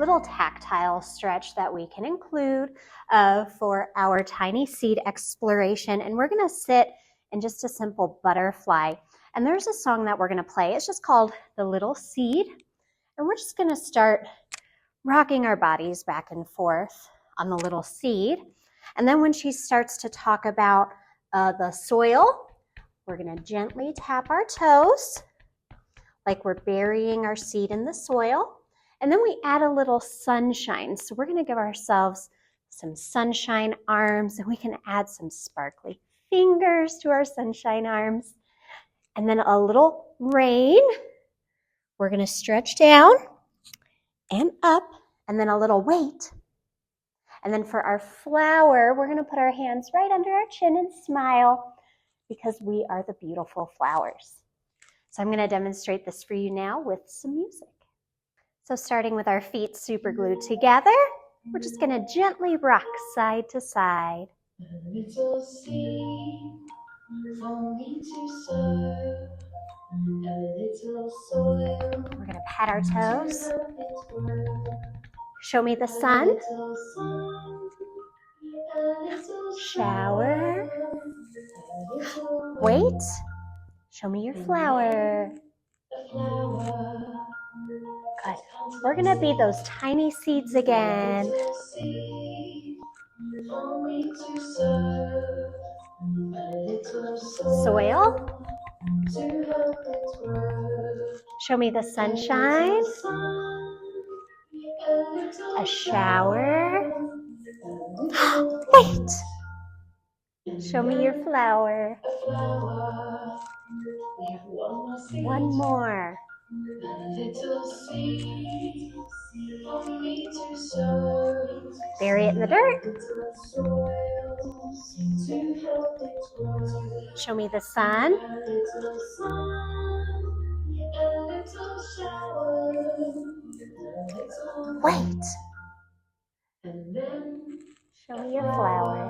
little tactile stretch that we can include for our tiny seed exploration. And we're going to sit in just a simple butterfly. And there's a song that we're going to play. It's just called The Little Seed. And we're just going to start rocking our bodies back and forth on the little seed. And then when she starts to talk about the soil, we're going to gently tap our toes like we're burying our seed in the soil. And then we add a little sunshine. So we're going to give ourselves some sunshine arms, and we can add some sparkly fingers to our sunshine arms. And then a little rain. We're going to stretch down and up, and then a little weight. And then for our flower, we're going to put our hands right under our chin and smile because we are the beautiful flowers. So I'm going to demonstrate this for you now with some music. So starting with our feet super glued together, we're just going to gently rock side to side. A little seed for me to sow, a little soil. We're going to pat our toes. Show me the sun. Shower. Wait. Show me your flower. Good. We're going to be those tiny seeds again. Soil. Show me the sunshine. A shower. Wait. Show me your flower. One more. Bury it in the dirt. Show me the sun. Wait. Show me your flower.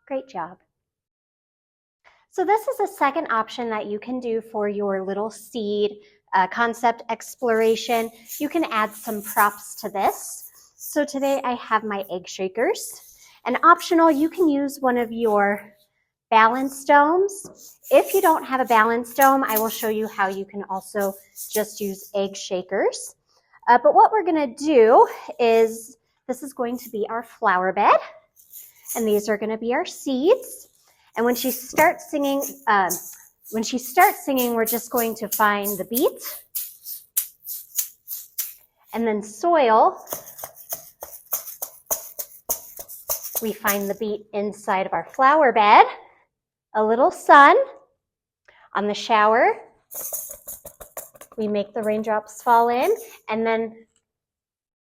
Great job. So this is a second option that you can do for your little seed concept exploration. You can add some props to this. So today I have my egg shakers. And optional, you can use one of your balance domes. If you don't have a balance dome, I will show you how you can also just use egg shakers. But what we're going to do is, this is going to be our flower bed. And these are going to be our seeds. And when she starts singing, we're just going to find the beat. And then soil, we find the beat inside of our flower bed. A little sun. On the shower, we make the raindrops fall in, and then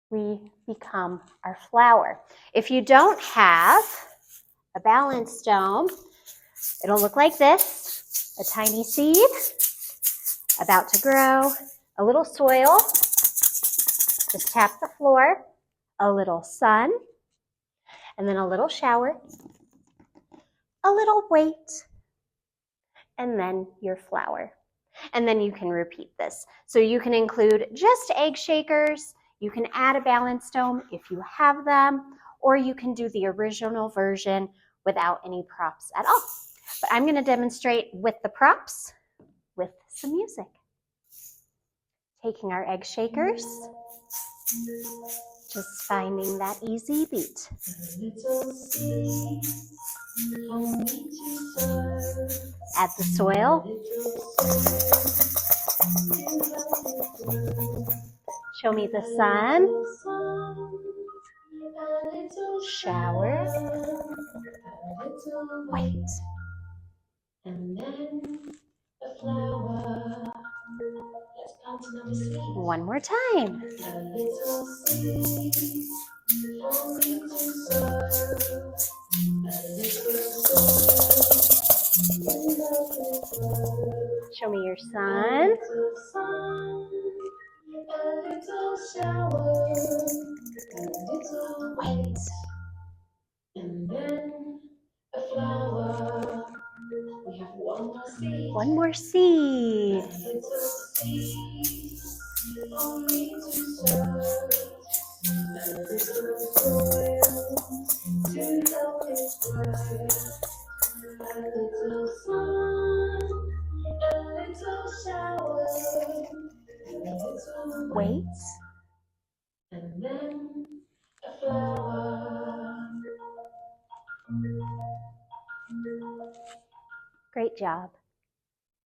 we become our flower. If you don't have a balance dome, it'll look like this. A tiny seed about to grow, a little soil, just tap the floor, a little sun, and then a little shower, a little weight, and then your flower. And then you can repeat this. So you can include just egg shakers, you can add a balance dome if you have them, or you can do the original version without any props at all. But I'm going to demonstrate with the props with some music. Taking our egg shakers, just finding that easy beat. Add the soil. Show me the sun. Shower. Wait. And then a flower. Let's plant another seed. One more time. A little seed for me to sow. A little soil. Show me your sun. A little sun. A little shower. A little Wait. And then a flower. We have one more seed. One more seed. A little a little sun, a little shower, a little Wait. and then a flower. Great job.